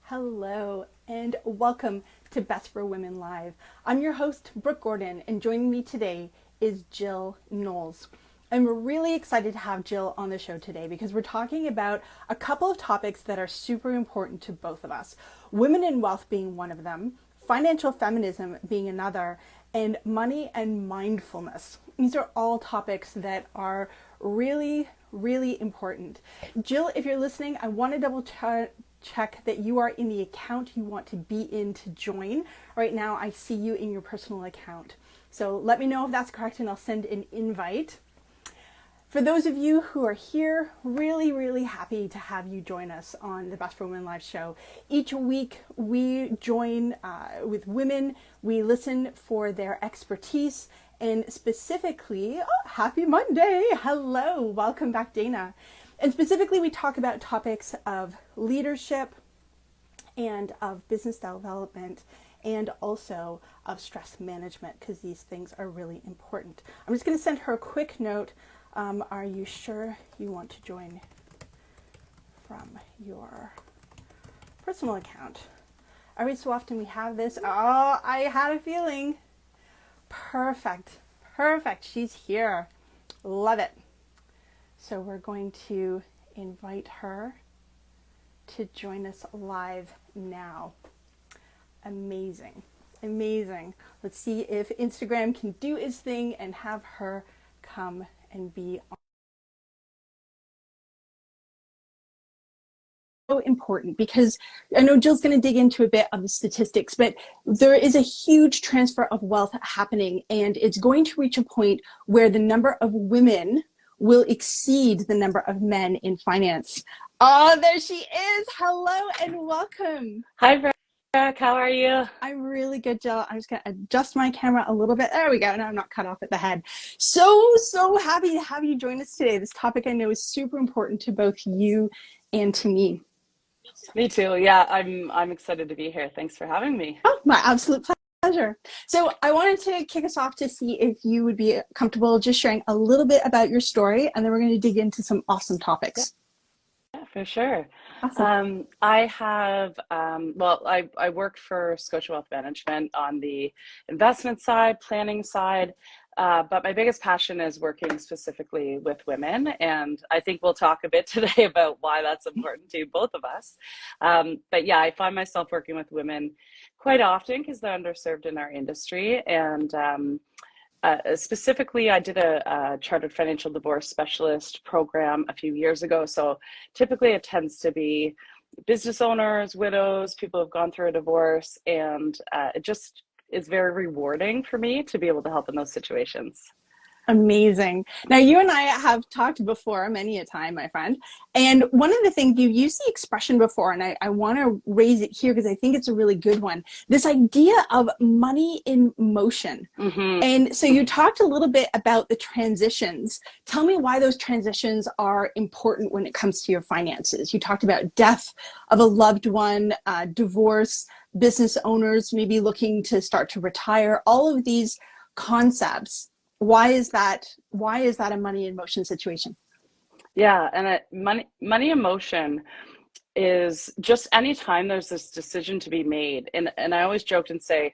Hello and welcome to Best for Women Live. I'm your host, Brooke Gordon, and joining me today is Jill Knowles. And we're really excited to have Jill on the show today because we're talking about a couple of topics that are super important to both of us. Women in wealth being one of them, financial feminism being another, and money and mindfulness. These are all topics that are really important. Jill, if you're listening, I want to double check that you are in the account you want to be in to join. Right now, I see you in your personal account. So let me know if that's correct and I'll send an invite. For those of you who are here, really happy to have you join us on the Best for Women Live show. Each week we join with women, we listen for their expertise, and specifically, happy Monday, hello, welcome back Dana. And specifically we talk about topics of leadership and of business development and also of stress management because these things are really important. I'm just going to send her a quick note. Are you sure you want to join from your personal account? Every so often we have this. Oh, I had a feeling. Perfect. She's here. Love it. So we're going to invite her to join us live now. Amazing. Let's see if Instagram can do its thing and have her come and be on. So important because I know Jill's going to dig into a bit of the statistics, but there is a huge transfer of wealth happening, and it's going to reach a point where the number of women will exceed the number of men in finance. Oh, there she is. Hello and welcome. Hi, Brooke. How are you? I'm really good, Jill. I'm just going to adjust my camera a little bit. There we go. Now I'm not cut off at the head. So happy to have you join us today. This topic I know is super important to both you and to me. Me too. Yeah, I'm excited to be here. Thanks for having me. Oh, my absolute pleasure. So I wanted to kick us off to see if you would be comfortable just sharing a little bit about your story, and then we're going to dig into some awesome topics. Yeah, for sure. Awesome. I work for Scotia Wealth Management on the investment side, planning side. But my biggest passion is working specifically with women. And I think we'll talk a bit today about why that's important to both of us. But yeah, I find myself working with women quite often because they're underserved in our industry. And specifically, I did a chartered financial divorce specialist program a few years ago. So typically it tends to be business owners, widows, people who've gone through a divorce, and it just is very rewarding for me to be able to help in those situations. Amazing. Now, you and I have talked before many a time, my friend. And one of the things you used the expression before, and I want to raise it here because I think it's a really good one, this idea of money in motion. Mm-hmm. And so you talked a little bit about the transitions. Tell me why those transitions are important when it comes to your finances. You talked about death of a loved one, divorce, business owners maybe looking to start to retire, all of these concepts. Why is that a money in motion situation? Yeah, and money in motion is just anytime there's this decision to be made. And I always joked and say,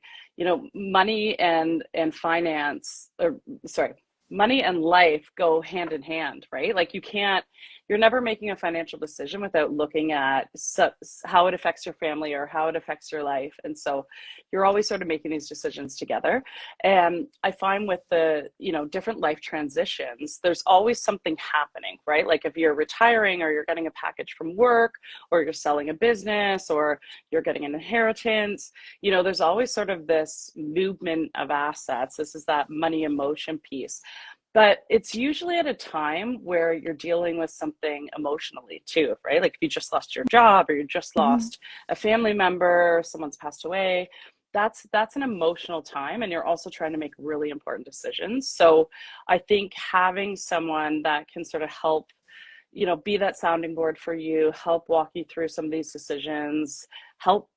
money and finance, money and life go hand in hand, right? Like you're never making a financial decision without looking at how it affects your family or how it affects your life. And so you're always sort of making these decisions together. And I find with the, different life transitions, there's always something happening, right? Like if you're retiring or you're getting a package from work or you're selling a business or you're getting an inheritance, there's always sort of this movement of assets. This is that money in motion piece. But it's usually at a time where you're dealing with something emotionally too, right? Like if you just lost your job or you just lost a family member, someone's passed away, that's an emotional time. And you're also trying to make really important decisions. So I think having someone that can sort of help, be that sounding board for you, help walk you through some of these decisions, help,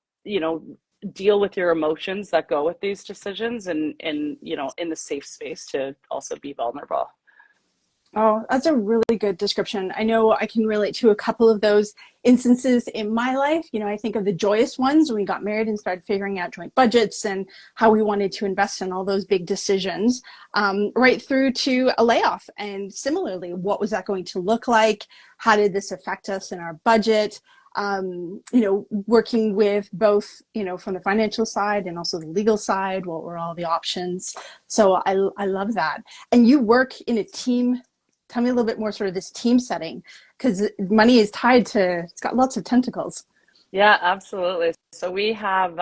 deal with your emotions that go with these decisions and in the safe space to also be vulnerable. Oh, that's a really good description. I know I can relate to a couple of those instances in my life. I think of the joyous ones when we got married and started figuring out joint budgets and how we wanted to invest in all those big decisions, right through to a layoff. And similarly, what was that going to look like? How did this affect us in our budget? Working with both, from the financial side and also the legal side, what were all the options? So I love that. And you work in a team. Tell me a little bit more sort of this team setting, because money is tied to, it's got lots of tentacles. Yeah, absolutely. So we have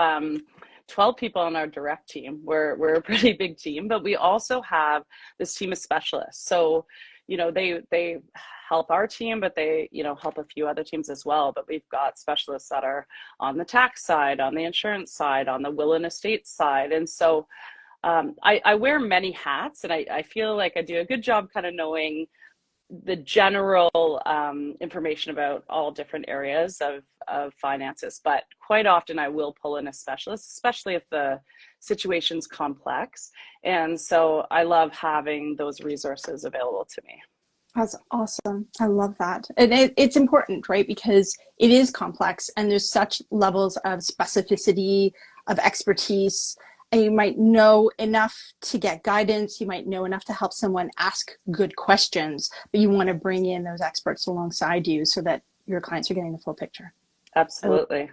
12 people on our direct team. We're a pretty big team, but we also have this team of specialists. So, they help our team, but they, help a few other teams as well. But we've got specialists that are on the tax side, on the insurance side, on the will and estate side. And so I wear many hats, and I feel like I do a good job kind of knowing the general information about all different areas of finances. But quite often I will pull in a specialist, especially if the situation's complex. And so I love having those resources available to me. That's awesome. I love that. And it's important, right? Because it is complex and there's such levels of specificity, of expertise, and you might know enough to get guidance. You might know enough to help someone ask good questions, but you want to bring in those experts alongside you so that your clients are getting the full picture. Absolutely.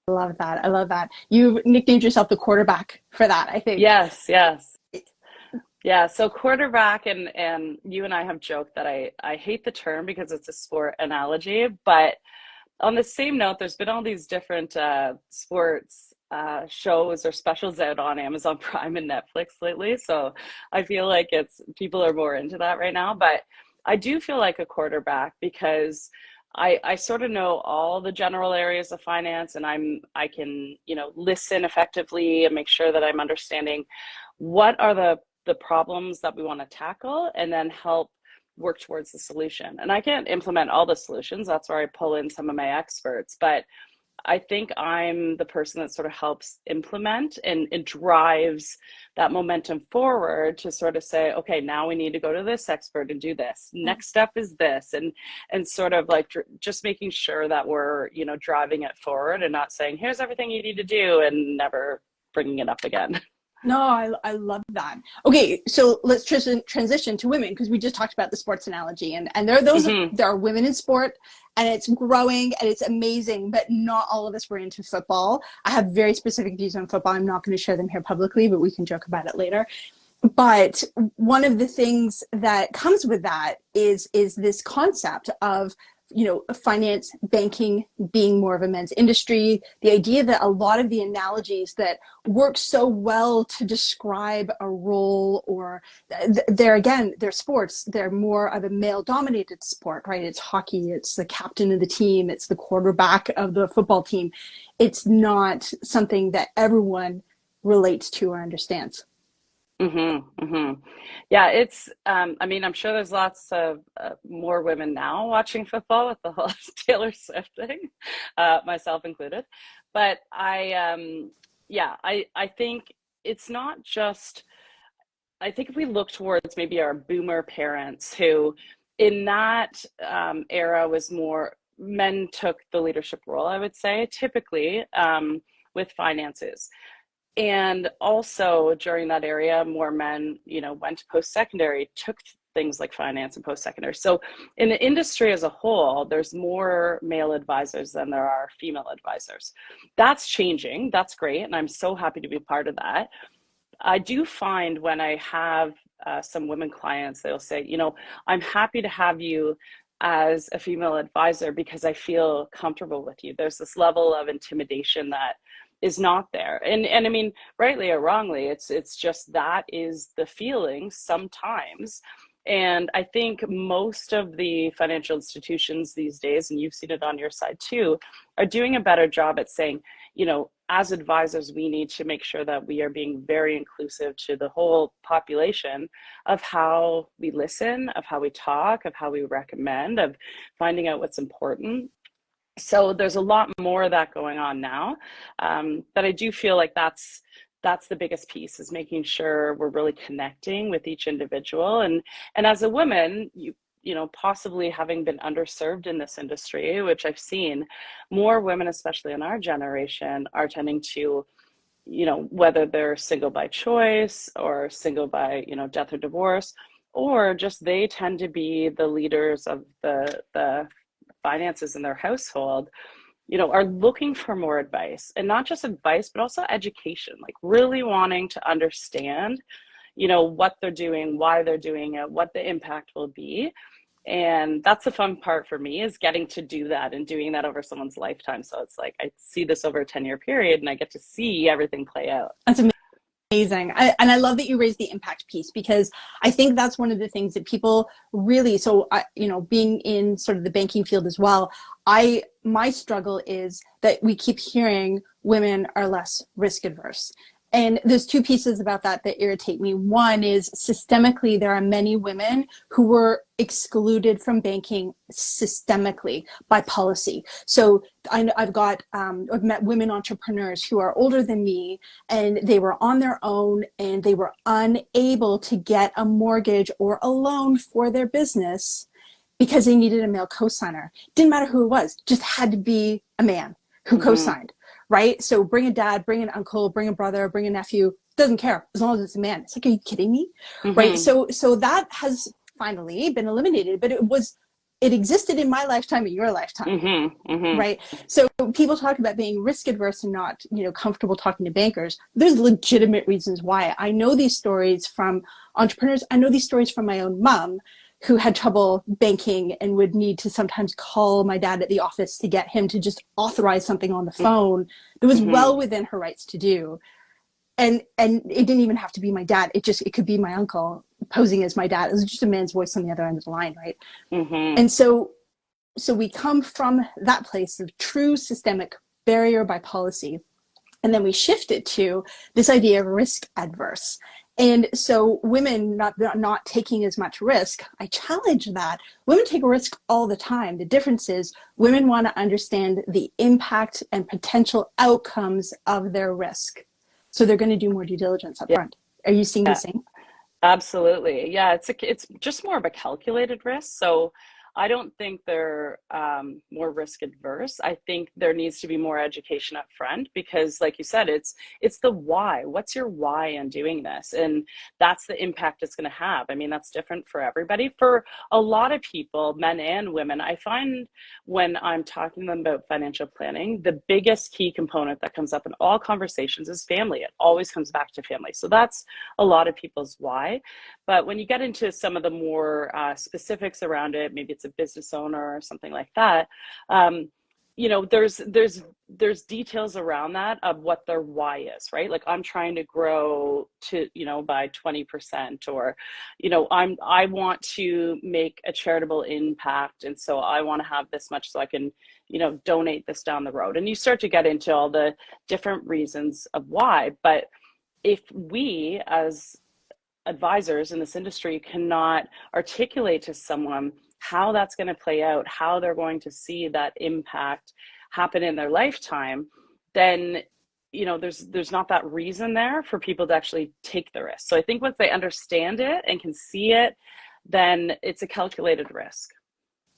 I love that. I love that. You've nicknamed yourself the quarterback for that, I think. Yes. Yeah, so quarterback, and you and I have joked that I hate the term because it's a sport analogy, but on the same note, there's been all these different sports shows or specials out on Amazon Prime and Netflix lately. So I feel like people are more into that right now. But I do feel like a quarterback because I sort of know all the general areas of finance, and I can, listen effectively and make sure that I'm understanding what are the problems that we want to tackle, and then help work towards the solution. And I can't implement all the solutions. That's where I pull in some of my experts. But I think I'm the person that sort of helps implement and it drives that momentum forward to sort of say, okay, now we need to go to this expert and do this. Next step is this. And sort of like just making sure that we're, driving it forward and not saying, here's everything you need to do and never bringing it up again. No, I love that. Okay, so let's transition to women, because we just talked about the sports analogy, and there are those there are women in sport, and it's growing and it's amazing, but not all of us were into football. I have very specific views on football. I'm not going to share them here publicly, but we can joke about it later. But one of the things that comes with that is this concept of finance, banking being more of a men's industry, the idea that a lot of the analogies that work so well to describe a role, or they're sports, they're more of a male dominated sport, right? It's hockey, it's the captain of the team, it's the quarterback of the football team. It's not something that everyone relates to or understands. Yeah, it's, I'm sure there's lots of more women now watching football with the whole Taylor Swift thing, myself included. But I think it's not just, I think if we look towards maybe our boomer parents who in that era was more, men took the leadership role, I would say, typically with finances. And also during that area, more men, went to post-secondary, took things like finance and post-secondary. So in the industry as a whole, there's more male advisors than there are female advisors. That's changing. That's great. And I'm so happy to be part of that. I do find when I have some women clients, they'll say, I'm happy to have you as a female advisor because I feel comfortable with you. There's this level of intimidation that is not there. And I mean, rightly or wrongly, it's just that is the feeling sometimes. And I think most of the financial institutions these days, and you've seen it on your side too, are doing a better job at saying, as advisors, we need to make sure that we are being very inclusive to the whole population of how we listen, of how we talk, of how we recommend, of finding out what's important. So there's a lot more of that going on now, but I do feel like that's the biggest piece, is making sure we're really connecting with each individual. And as a woman, possibly having been underserved in this industry, which I've seen, more women, especially in our generation, are tending to, whether they're single by choice or single by, death or divorce, or just they tend to be the leaders of the finances in their household, are looking for more advice, and not just advice, but also education, like really wanting to understand, what they're doing, why they're doing it, what the impact will be. And that's the fun part for me, is getting to do that and doing that over someone's lifetime. So it's like I see this over a 10-year period and I get to see everything play out. That's amazing. And I love that you raised the impact piece, because I think that's one of the things that people really, being in sort of the banking field as well, my struggle is that we keep hearing women are less risk adverse. And there's two pieces about that irritate me. One is, systemically, there are many women who were excluded from banking systemically by policy. So I've met women entrepreneurs who are older than me, and they were on their own and they were unable to get a mortgage or a loan for their business because they needed a male co-signer. Didn't matter who it was, just had to be a man who co-signed. Right? So bring a dad, bring an uncle, bring a brother, bring a nephew, doesn't care, as long as it's a man. It's like, are you kidding me? Right? So that has finally been eliminated, but it existed in my lifetime, in your lifetime. Right? So people talk about being risk adverse and not, comfortable talking to bankers. There's legitimate reasons why. I know these stories from entrepreneurs. I know these stories from my own mom, who had trouble banking and would need to sometimes call my dad at the office to get him to just authorize something on the phone that was well within her rights to do. And it didn't even have to be my dad. It could be my uncle posing as my dad. It was just a man's voice on the other end of the line, right? And so we come from that place of true systemic barrier by policy. And then we shift it to this idea of risk adverse. And so women not taking as much risk, I challenge that. Women take a risk all the time. The difference is women want to understand the impact and potential outcomes of their risk. So they're going to do more due diligence up front. Are you seeing the same? Absolutely. Yeah, it's just more of a calculated risk. So I don't think they're more risk adverse. I think there needs to be more education up front, because like you said, it's the why. What's your why in doing this? And that's the impact it's going to have. I mean, that's different for everybody. For a lot of people, men and women, I find when I'm talking to them about financial planning, the biggest key component that comes up in all conversations is family. It always comes back to family. So that's a lot of people's why. But when you get into some of the more specifics around it, maybe it's a business owner or something like that, there's details around that of what their why is, right? Like, I'm trying to grow to, by 20%, or, I want to make a charitable impact. And so I want to have this much so I can, donate this down the road. And you start to get into all the different reasons of why. But if we as advisors in this industry cannot articulate to someone how that's going to play out, how they're going to see that impact happen in their lifetime, then there's not that reason there for people to actually take the risk. So I think once they understand it and can see it, then it's a calculated risk.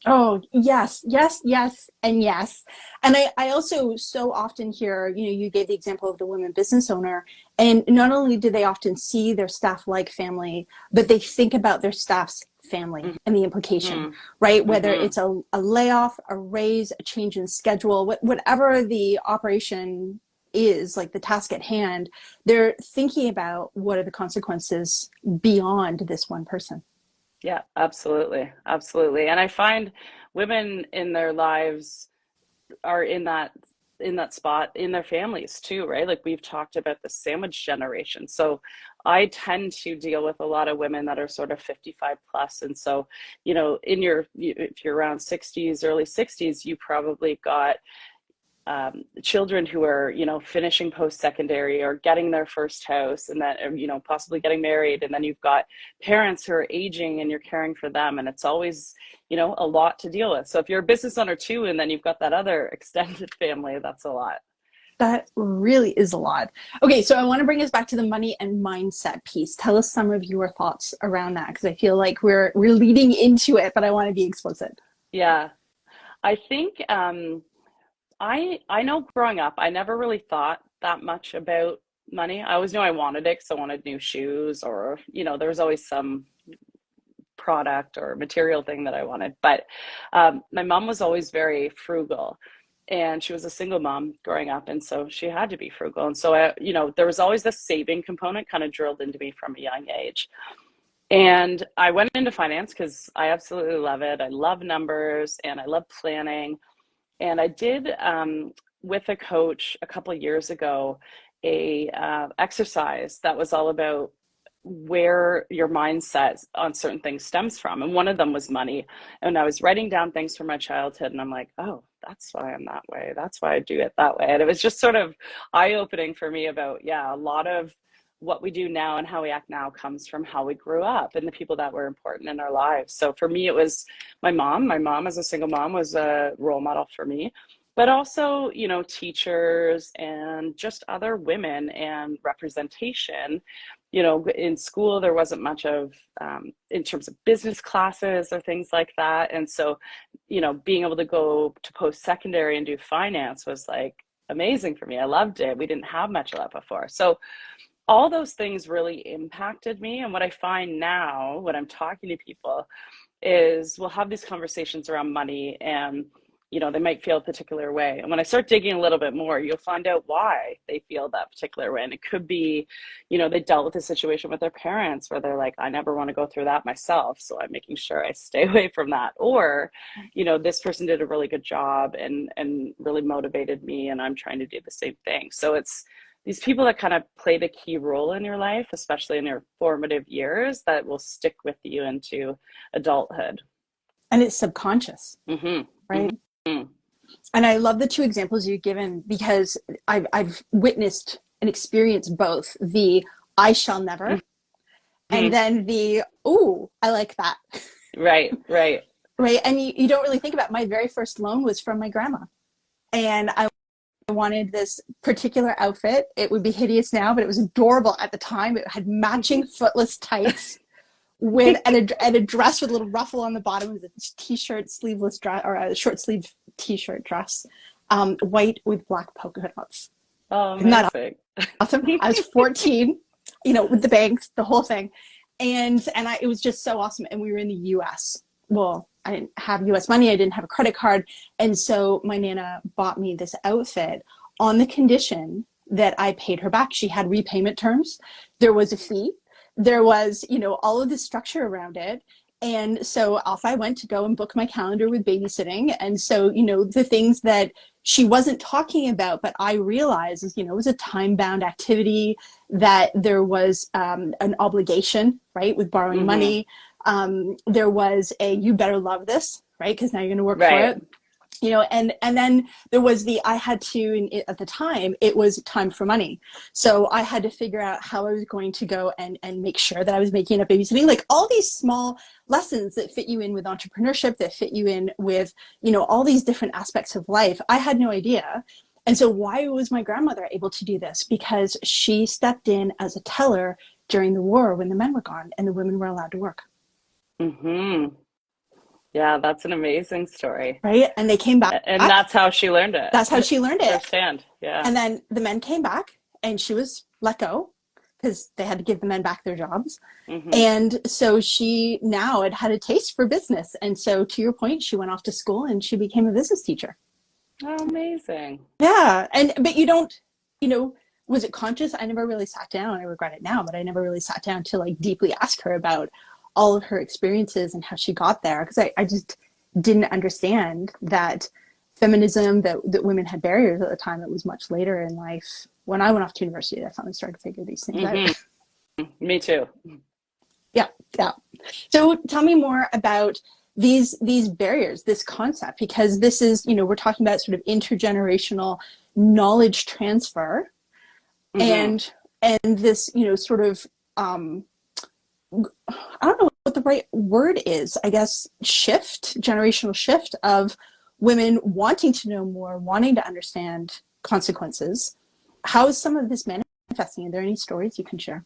Oh, yes, yes, yes, and yes. And I also so often hear, you gave the example of the women business owner, and not only do they often see their staff like family, but they think about their staff's family and the implication, right? Whether it's a layoff, a raise, a change in schedule, whatever the operation is, like the task at hand, they're thinking about what are the consequences beyond this one person. Yeah, absolutely. Absolutely. And I find women in their lives are in that spot in their families too, right? Like, we've talked about the sandwich generation. So I tend to deal with a lot of women that are sort of 55 plus. And so, if you're around 60s, early 60s, you probably got children who are, finishing post-secondary or getting their first house, and then, possibly getting married. And then you've got parents who are aging and you're caring for them. And it's always, a lot to deal with. So if you're a business owner too, and then you've got that other extended family, that's a lot. That really is a lot. Okay, so I want to bring us back to the money and mindset piece. Tell us some of your thoughts around that, because I feel like we're leading into it, but I want to be explicit. Yeah, I think I know growing up, I never really thought that much about money. I always knew I wanted it because I wanted new shoes, or there was always some product or material thing that I wanted. But my mom was always very frugal, and she was a single mom growing up, and so she had to be frugal. And so there was always this saving component kind of drilled into me from a young age. And I went into finance because I absolutely love it. I love numbers and I love planning. And I did with a coach a couple of years ago a exercise that was all about where your mindset on certain things stems from. And one of them was money. And I was writing down things from my childhood, and I'm like, oh, that's why I'm that way. That's why I do it that way. And it was just sort of eye-opening for me about, a lot of what we do now and how we act now comes from how we grew up and the people that were important in our lives. So for me, it was my mom. My mom as a single mom was a role model for me, but also, teachers and just other women and representation. In school, there wasn't much of, in terms of business classes or things like that. And so, being able to go to post-secondary and do finance was like amazing for me. I loved it. We didn't have much of that before. So all those things really impacted me. And what I find now when I'm talking to people is we'll have these conversations around money, and they might feel a particular way. And when I start digging a little bit more, you'll find out why they feel that particular way. And it could be, they dealt with a situation with their parents where they're like, I never want to go through that myself, so I'm making sure I stay away from that. Or, this person did a really good job and really motivated me, and I'm trying to do the same thing. So it's these people that kind of played a key role in your life, especially in your formative years, that will stick with you into adulthood. And it's subconscious, Mm-hmm. right? Mm-hmm. And I love the two examples you've given, because I've witnessed and experienced both the I shall never, Mm-hmm. and then the, ooh, I like that. Right. Right. And you don't really think about it. My very first loan was from my grandma. And I wanted this particular outfit. It would be hideous now, but it was adorable at the time. It had matching footless tights with and a dress with a little ruffle on the bottom. It was a t-shirt sleeveless dress, or a short sleeve t-shirt dress, white with black polka dots. Oh, amazing. Isn't that awesome? I was 14, with the bangs, the whole thing. And it was just so awesome. And we were in the US. Well, I didn't have US money. I didn't have a credit card. And so my Nana bought me this outfit on the condition that I paid her back. She had repayment terms. There was a fee. There was, all of the structure around it. And so off I went to go and book my calendar with babysitting. And so, the things that she wasn't talking about, but I realized is, it was a time-bound activity, that there was an obligation, right, with borrowing Mm-hmm. money. There was you better love this, right, because now you're going to work for it. And then there was I had to, at the time, it was time for money. So I had to figure out how I was going to go and make sure that I was making enough babysitting, like all these small lessons that fit you in with entrepreneurship, that fit you in with, all these different aspects of life. I had no idea. And so why was my grandmother able to do this? Because she stepped in as a teller during the war when the men were gone and the women were allowed to work. Mm-hmm. Yeah, that's an amazing story. Right? And they came back. And that's how she learned it. That's how she learned it. Firsthand, yeah. And then the men came back and she was let go because they had to give the men back their jobs. Mm-hmm. And so she now had a taste for business. And so to your point, she went off to school and she became a business teacher. Oh, amazing. Yeah. But you don't, was it conscious? I never really sat down. I regret it now, but I never really sat down to deeply ask her about all of her experiences and how she got there, because I just didn't understand that feminism, that women had barriers at the time. It was much later in life. When I went off to university, I finally started to figure these things out. Me too. Yeah. So tell me more about these barriers, this concept, because this is, we're talking about sort of intergenerational knowledge transfer, and this, sort of I don't know what the right word is, I guess, generational shift of women wanting to know more, wanting to understand consequences. How is some of this manifesting? Are there any stories you can share?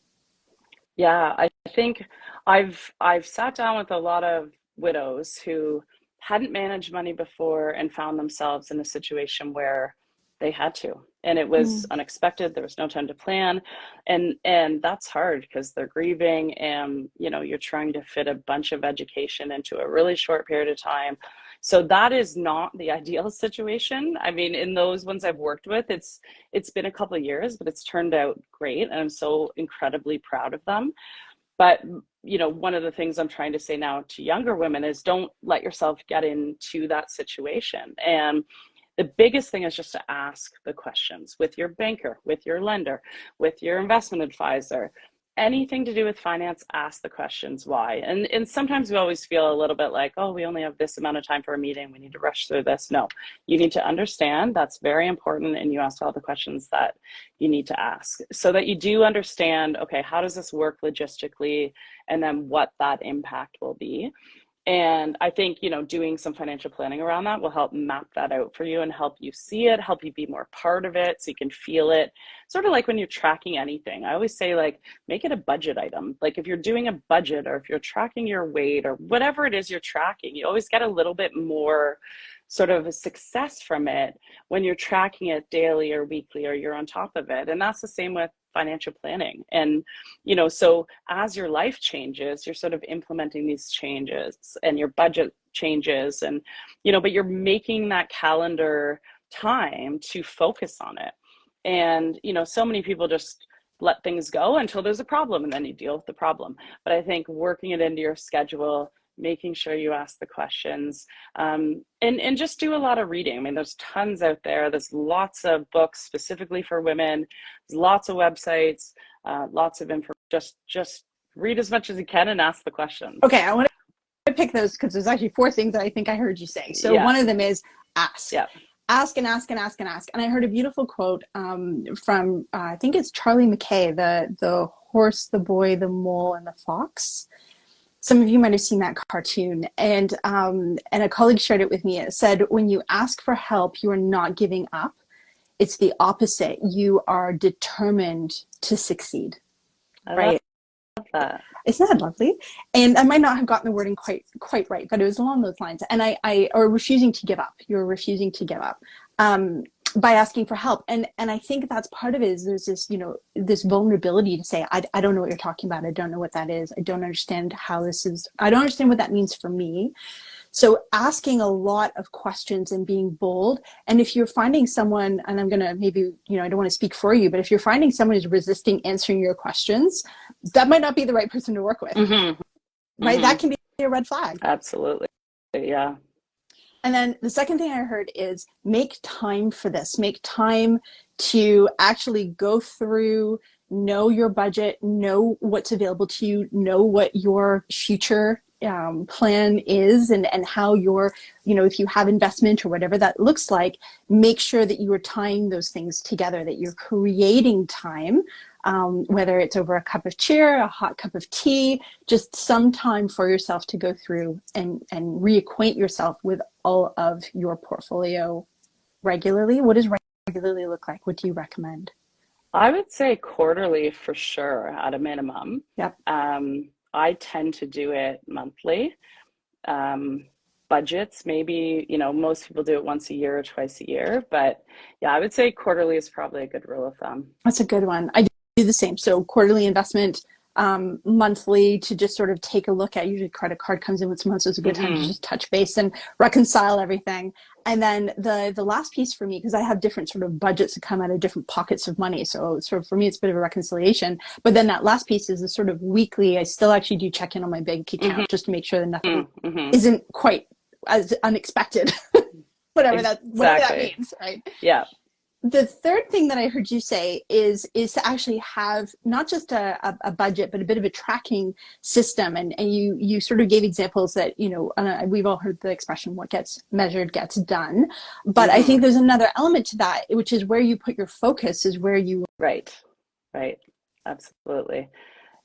Yeah, I think I've sat down with a lot of widows who hadn't managed money before and found themselves in a situation where they had to. And it was Mm. unexpected. There was no time to plan. And that's hard because they're grieving and you're trying to fit a bunch of education into a really short period of time. So that is not the ideal situation. I mean, in those ones I've worked with, it's been a couple of years, but it's turned out great. And I'm so incredibly proud of them. But one of the things I'm trying to say now to younger women is don't let yourself get into that situation. And the biggest thing is just to ask the questions with your banker, with your lender, with your investment advisor. Anything to do with finance, ask the questions why. And sometimes we always feel a little bit like, oh, we only have this amount of time for a meeting, we need to rush through this. No, you need to understand that's very important, and you ask all the questions that you need to ask so that you do understand, okay, how does this work logistically, and then what that impact will be. And I think, doing some financial planning around that will help map that out for you and help you see it, help you be more part of it so you can feel it. Sort of like when you're tracking anything. I always say, like, make it a budget item. Like if you're doing a budget or if you're tracking your weight or whatever it is you're tracking, you always get a little bit more sort of a success from it when you're tracking it daily or weekly or you're on top of it. And that's the same with financial planning. And so as your life changes, you're sort of implementing these changes and your budget changes, and but you're making that calendar time to focus on it. And so many people just let things go until there's a problem, and then you deal with the problem. But I think working it into your schedule, making sure you ask the questions, and just do a lot of reading. I mean, there's tons out there. There's lots of books specifically for women. There's lots of websites, lots of info. Just read as much as you can and ask the questions. Okay, I want to pick those because there's actually 4 things that I think I heard you say. So Yeah. one of them is ask. Yeah. Ask and ask and ask and ask. And I heard a beautiful quote from I think it's Charlie McKay, the horse, the boy, the mole, and the fox. Some of you might have seen that cartoon, and a colleague shared it with me. It said, when you ask for help, you are not giving up. It's the opposite. You are determined to succeed. Right? Love that. Isn't that lovely? And I might not have gotten the wording quite right, but it was along those lines. And or refusing to give up. You're refusing to give up by asking for help. And I think that's part of it. Is there's this this vulnerability to say, I don't know what you're talking about. I don't know what that is. I don't understand how this is. I don't understand what that means for me. So asking a lot of questions and being bold. And if you're finding someone, and I'm going to maybe, I don't want to speak for you, but if you're finding someone who's resisting answering your questions, that might not be the right person to work with. Mm-hmm. Right? Mm-hmm. That can be a red flag. Absolutely. Yeah. And then the second thing I heard is make time for this. Make time to actually go through, know your budget, know what's available to you, know what your future plan is, and how your, if you have investment or whatever that looks like, make sure that you are tying those things together, that you're creating time, whether it's over a cup of tea, a hot cup of tea, just some time for yourself to go through and reacquaint yourself with all of your portfolio regularly. What does regularly look like? What do you recommend? I would say quarterly for sure at a minimum. Yep. I tend to do it monthly. Budgets, maybe, most people do it once a year or twice a year, but yeah, I would say quarterly is probably a good rule of thumb. That's a good one. I do the same. So quarterly investment, monthly to just sort of take a look at. Usually credit card comes in once a month, so it's a good time to just touch base and reconcile everything. And then the last piece for me, because I have different sort of budgets that come out of different pockets of money, so sort of for me it's a bit of a reconciliation. But then that last piece is the sort of weekly. I still actually do check in on my bank account just to make sure that nothing isn't quite as unexpected. whatever that means, right? Yeah. The third thing that I heard you say is to actually have not just a budget, but a bit of a tracking system. And you sort of gave examples that, we've all heard the expression, what gets measured gets done. But I think there's another element to that, which is where you put your focus is where you... Right. Absolutely.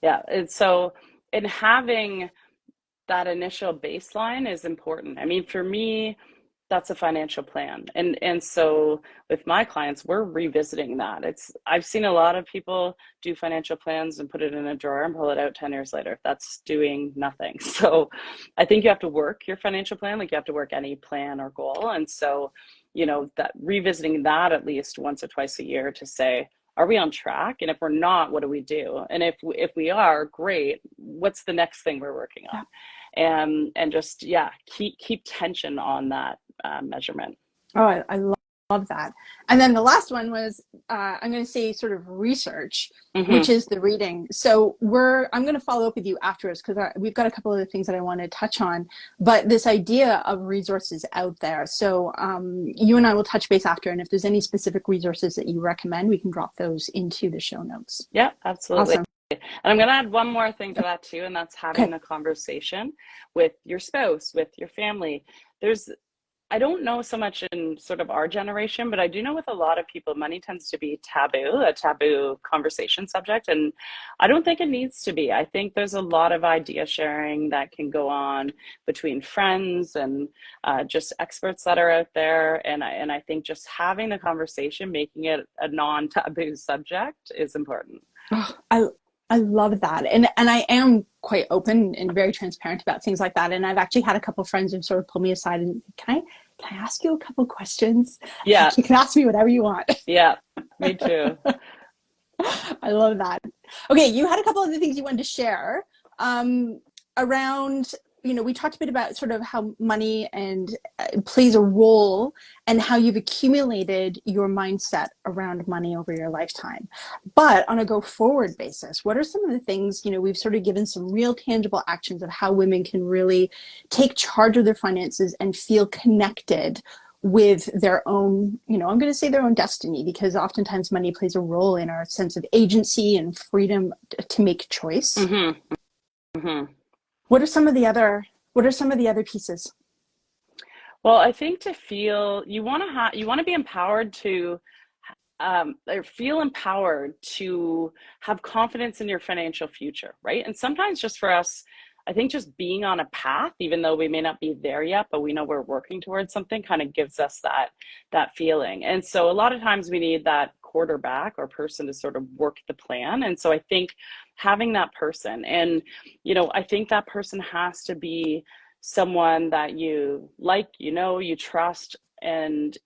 Yeah. And so in having that initial baseline is important. I mean, for me, That's a financial plan. And so with my clients, we're revisiting that. I've seen a lot of people do financial plans and put it in a drawer and pull it out 10 years later. That's doing nothing. So I think you have to work your financial plan like you have to work any plan or goal. And so, that revisiting that at least once or twice a year to say, are we on track? And if we're not, what do we do? And if we are, great, what's the next thing we're working on? And just, yeah, keep tension on that measurement. Oh, I love that. And then the last one was, I'm going to say sort of research, which is the reading. So I'm going to follow up with you afterwards because we've got a couple of the things that I want to touch on, but this idea of resources out there. So you and I will touch base after, and if there's any specific resources that you recommend, we can drop those into the show notes. Yeah, absolutely. Awesome. And I'm going to add one more thing to that too, and that's having a conversation with your spouse, with your family. I don't know so much in sort of our generation, but I do know with a lot of people, money tends to be a taboo conversation subject. And I don't think it needs to be. I think there's a lot of idea sharing that can go on between friends and just experts that are out there. And I think just having the conversation, making it a non-taboo subject is important. Oh, I love that. And I am quite open and very transparent about things like that. And I've actually had a couple of friends who sort of pulled me aside and can I ask you a couple questions? Yeah. You can ask me whatever you want. Yeah, me too. I love that. Okay, you had a couple of the things you wanted to share around, we talked a bit about sort of how money and plays a role and how you've accumulated your mindset around money over your lifetime. But on a go forward basis, what are some of the things, we've sort of given some real tangible actions of how women can really take charge of their finances and feel connected with their own, I'm going to say their own destiny, because oftentimes money plays a role in our sense of agency and freedom to make choice. What are some of the other pieces? Well, I think to feel you want to be empowered to or feel empowered to have confidence in your financial future, right? And sometimes just for us, I think just being on a path, even though we may not be there yet, but we know we're working towards something, kind of gives us that feeling. And so a lot of times we need that quarterback or person to sort of work the plan. And so I think having that person, and I think that person has to be someone that you like, you trust, and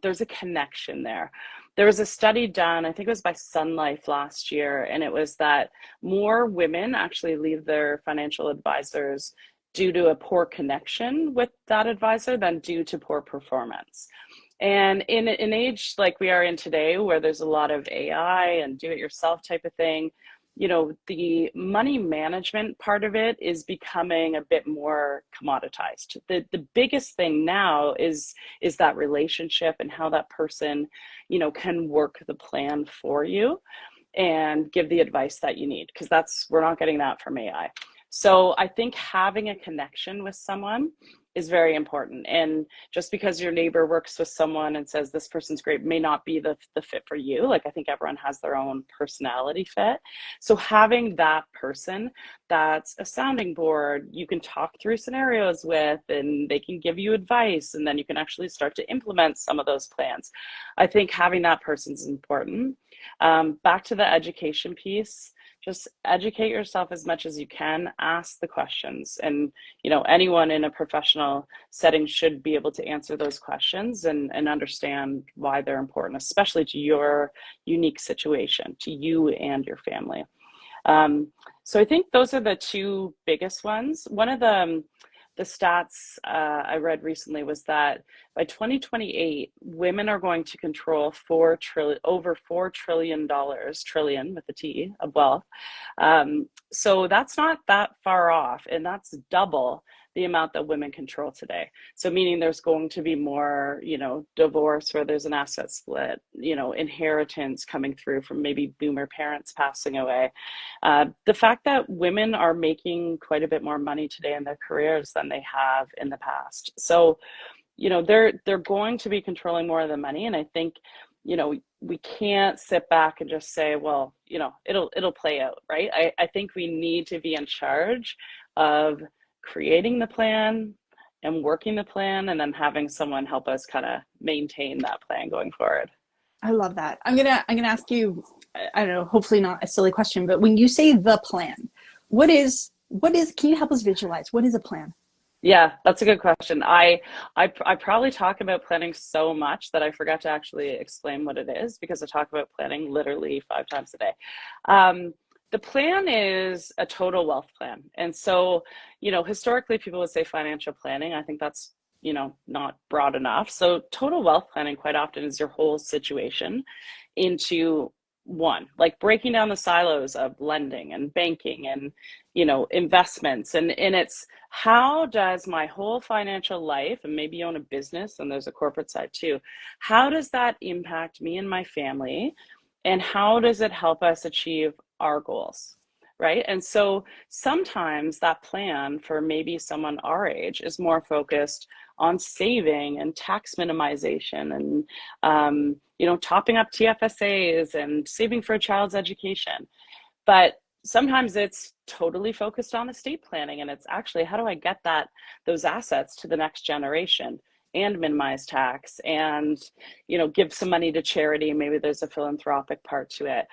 there's a connection there. There was a study done, I think it was by Sun Life last year, and it was that more women actually leave their financial advisors due to a poor connection with that advisor than due to poor performance. And in an age like we are in today, where there's a lot of AI and do-it-yourself type of thing, the money management part of it is becoming a bit more commoditized. The biggest thing now is that relationship and how that person, can work the plan for you and give the advice that you need, because we're not getting that from AI. So I think having a connection with someone is very important. And just because your neighbor works with someone and says this person's great may not be the fit for you. Like, I think everyone has their own personality fit. So having that person that's a sounding board you can talk through scenarios with, and they can give you advice, and then you can actually start to implement some of those plans. I think having that person is important. Back to the education piece, just educate yourself as much as you can, ask the questions, and anyone in a professional setting should be able to answer those questions and understand why they're important, especially to your unique situation, to you and your family. So I think those are the two biggest ones. One of the stats I read recently was that by 2028, women are going to control over $4 trillion, trillion with a T, of wealth. So that's not that far off, and that's double the amount that women control today. So meaning there's going to be more, divorce where there's an asset split, inheritance coming through from maybe boomer parents passing away. The fact that women are making quite a bit more money today in their careers than they have in the past. So, they're going to be controlling more of the money. And I think, we can't sit back and just say, well, it'll play out, right? I think we need to be in charge of creating the plan, and working the plan, and then having someone help us kind of maintain that plan going forward. I love that. I'm gonna ask you, I don't know, hopefully not a silly question, but when you say the plan, what is can you help us visualize? What is a plan? Yeah, that's a good question. I probably talk about planning so much that I forgot to actually explain what it is, because I talk about planning literally 5 times a day. Um, the plan is a total wealth plan. And so, historically people would say financial planning. I think that's, not broad enough. So total wealth planning quite often is your whole situation into one, like breaking down the silos of lending and banking and, investments. And it's, how does my whole financial life, and maybe you own a business and there's a corporate side too, how does that impact me and my family? And how does it help us achieve our goals? Right. And so sometimes that plan for maybe someone our age is more focused on saving and tax minimization and, topping up TFSAs and saving for a child's education. But sometimes it's totally focused on estate planning, and it's actually, how do I get those assets to the next generation and minimize tax and, give some money to charity. Maybe there's a philanthropic part to it,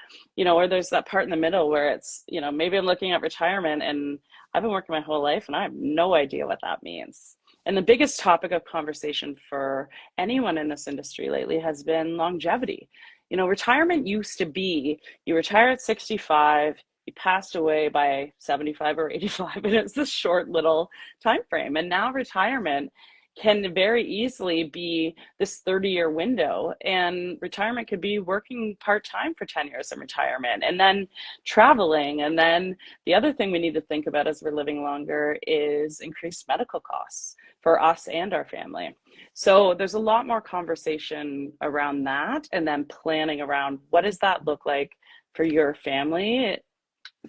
or there's that part in the middle where it's, maybe I'm looking at retirement and I've been working my whole life and I have no idea what that means. And the biggest topic of conversation for anyone in this industry lately has been longevity. Retirement used to be, you retire at 65, you passed away by 75 or 85, and it's this short little time frame. And now retirement can very easily be this 30-year window, and retirement could be working part-time for 10 years in retirement, and then traveling. And then the other thing we need to think about as we're living longer is increased medical costs for us and our family. So there's a lot more conversation around that, and then planning around what does that look like for your family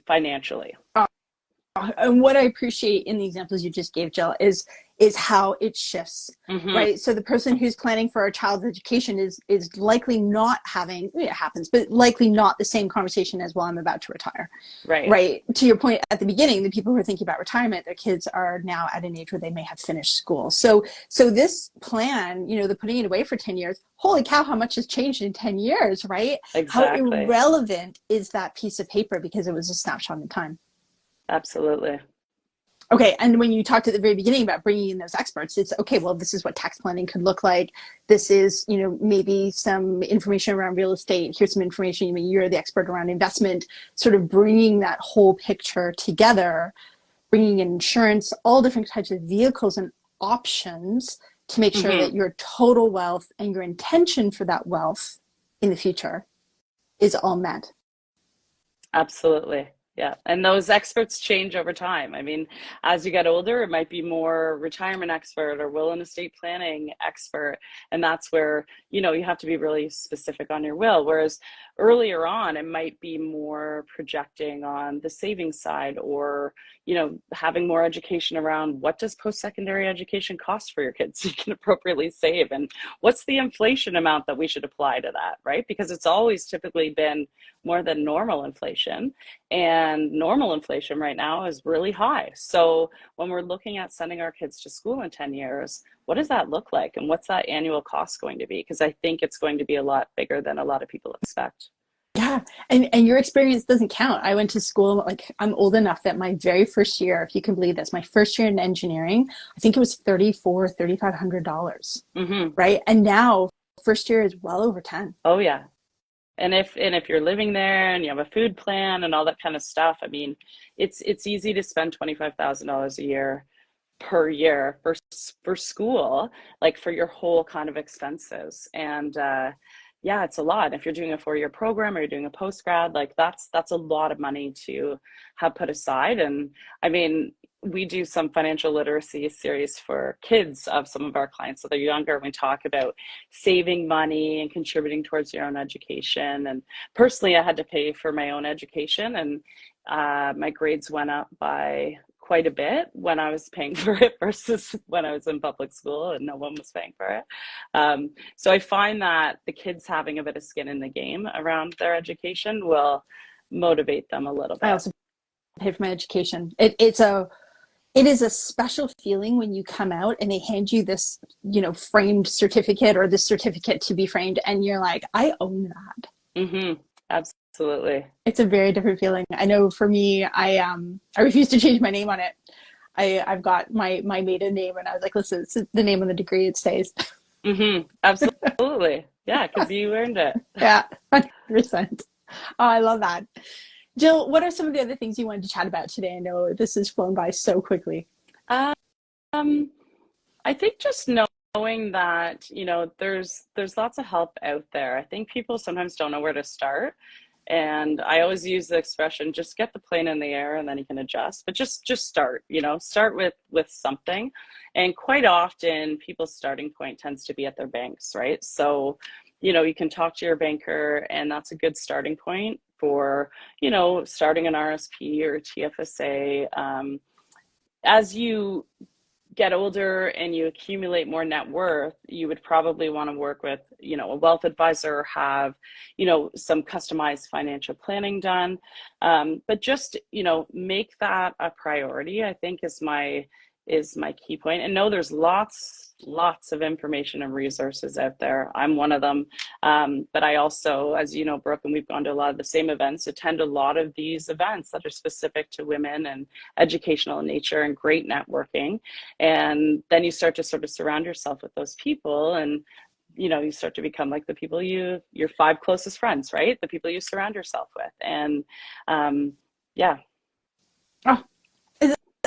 financially. And what I appreciate in the examples you just gave, Jill, is how it shifts, right? So the person who's planning for a child's education is likely not having, it happens, but likely not the same conversation as, well, I'm about to retire. Right. To your point at the beginning, the people who are thinking about retirement, their kids are now at an age where they may have finished school. So this plan, the putting it away for 10 years, holy cow, how much has changed in 10 years, right? Exactly. How irrelevant is that piece of paper because it was a snapshot in time. Absolutely. Okay, and when you talked at the very beginning about bringing in those experts, it's okay, well, this is what tax planning could look like. This is, maybe some information around real estate. Here's some information, you're the expert around investment, sort of bringing that whole picture together, bringing in insurance, all different types of vehicles and options to make sure that your total wealth and your intention for that wealth in the future is all met. Absolutely. Yeah. And those experts change over time. I mean, as you get older, it might be more retirement expert or will and estate planning expert. And that's where, you have to be really specific on your will. Whereas earlier on, it might be more projecting on the savings side, or, having more education around what does post-secondary education cost for your kids so you can appropriately save, and what's the inflation amount that we should apply to that, right? Because it's always typically been more than normal inflation. And normal inflation right now is really high. So when we're looking at sending our kids to school in 10 years, what does that look like? And what's that annual cost going to be? Because I think it's going to be a lot bigger than a lot of people expect. Yeah. And your experience doesn't count. I went to school, I'm old enough that my very first year, if you can believe this, my first year in engineering, I think it was $3,500, right? And now first year is well over 10. Oh yeah. And if you're living there and you have a food plan and all that kind of stuff, I mean, it's easy to spend $25,000 a year per year for school, like for your whole kind of expenses. And yeah, it's a lot. If you're doing a 4-year program or you're doing a post-grad, like that's a lot of money to have put aside. And I mean, we do some financial literacy series for kids of some of our clients. So they're younger, and we talk about saving money and contributing towards your own education. And personally, I had to pay for my own education, and my grades went up by quite a bit when I was paying for it versus when I was in public school and no one was paying for it. So I find that the kids having a bit of skin in the game around their education will motivate them a little bit. I also pay for my education. It's It is a special feeling when you come out and they hand you this, framed certificate or this certificate to be framed, and you're like, I own that. Mm-hmm. Absolutely. It's a very different feeling. I know for me, I refuse to change my name on it. I've got my maiden name, and I was like, listen, it's the name of the degree, it stays. Mm-hmm. Absolutely. Yeah, because you earned it. Yeah, 100%. Oh, I love that. Jill, what are some of the other things you wanted to chat about today? I know this has flown by so quickly. Um, I think just knowing that, there's lots of help out there. I think people sometimes don't know where to start. And I always use the expression, just get the plane in the air and then you can adjust. But just start, start with something. And quite often people's starting point tends to be at their banks, right? So, you can talk to your banker, and that's a good starting point for, starting an RSP or TFSA. As you get older and you accumulate more net worth, you would probably want to work with, a wealth advisor, have, some customized financial planning done. But just, make that a priority, I think is my key point. And know there's lots of information and resources out there. I'm one of them. But I also, as you know, Brooke, and we've gone to a lot of the same events, attend a lot of these events that are specific to women and educational in nature and great networking. And then you start to sort of surround yourself with those people, and you start to become like the people your 5 closest friends, right? The people you surround yourself with. And yeah. Oh,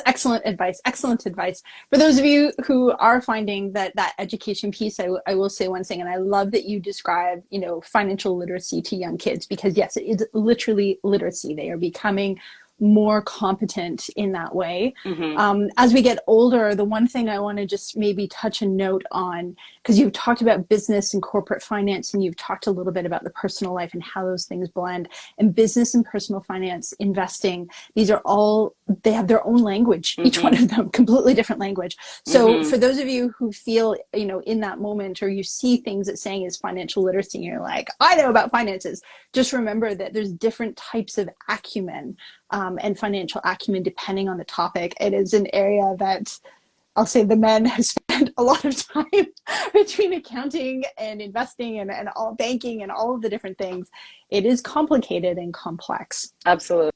excellent advice. Excellent advice. For those of you who are finding that education piece, I will say one thing, and I love that you describe, financial literacy to young kids, because yes, it is literally literacy. They are becoming more competent in that way. Mm-hmm. As we get older, the one thing I want to just maybe touch a note on, because you've talked about business and corporate finance, and you've talked a little bit about the personal life and how those things blend. And business and personal finance, investing, these are all, they have their own language, Mm-hmm. each one of them completely different language. So Mm-hmm. for those of you who feel, in that moment, or you see things that saying is financial literacy, and you're like, I know about finances, just remember that there's different types of acumen, and financial acumen depending on the topic. It is an area that I'll say the men have spent a lot of time between accounting and investing and all banking and all of the different things. It is complicated and complex. Absolutely.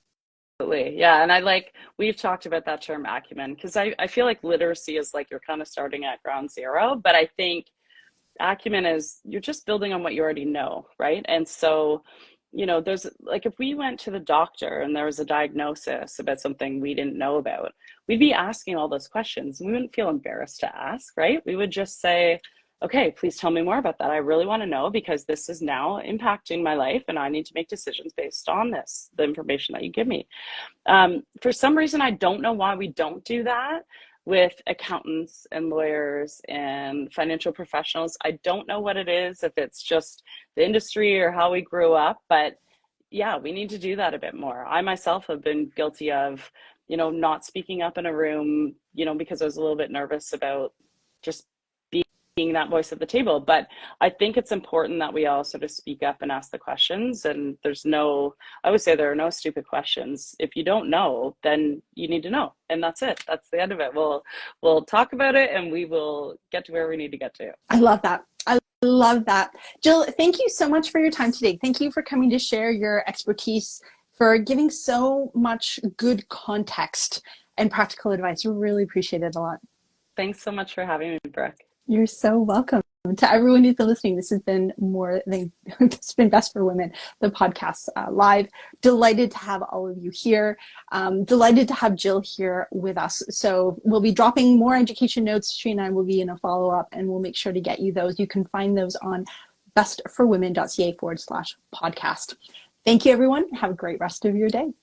Yeah. And we've talked about that term acumen, because I feel like literacy is like you're kind of starting at ground zero, but I think acumen is you're just building on what you already know, right? And so, there's like, if we went to the doctor and there was a diagnosis about something we didn't know about, we'd be asking all those questions. We wouldn't feel embarrassed to ask, right? We would just say, okay, please tell me more about that. I really want to know, because this is now impacting my life and I need to make decisions based on the information that you give me. For some reason, I don't know why we don't do that with accountants and lawyers and financial professionals. I don't know what it is, if it's just the industry or how we grew up, but yeah, we need to do that a bit more. I myself have been guilty of, not speaking up in a room, because I was a little bit nervous about just being that voice at the table. But I think it's important that we all sort of speak up and ask the questions. And I would say there are no stupid questions. If you don't know, then you need to know. And that's it. That's the end of it. We'll talk about it, and we will get to where we need to get to. I love that. I love that. Jill, thank you so much for your time today. Thank you for coming to share your expertise, for giving so much good context and practical advice. We really appreciate it a lot. Thanks so much for having me, Brooke. You're so welcome. To everyone who's been listening, this has been it's been Best for Women, the podcast live. Delighted to have all of you here. Delighted to have Jill here with us. So we'll be dropping more education notes. She and I will be in a follow-up, and we'll make sure to get you those. You can find those on bestforwomen.ca/podcast. Thank you, everyone. Have a great rest of your day.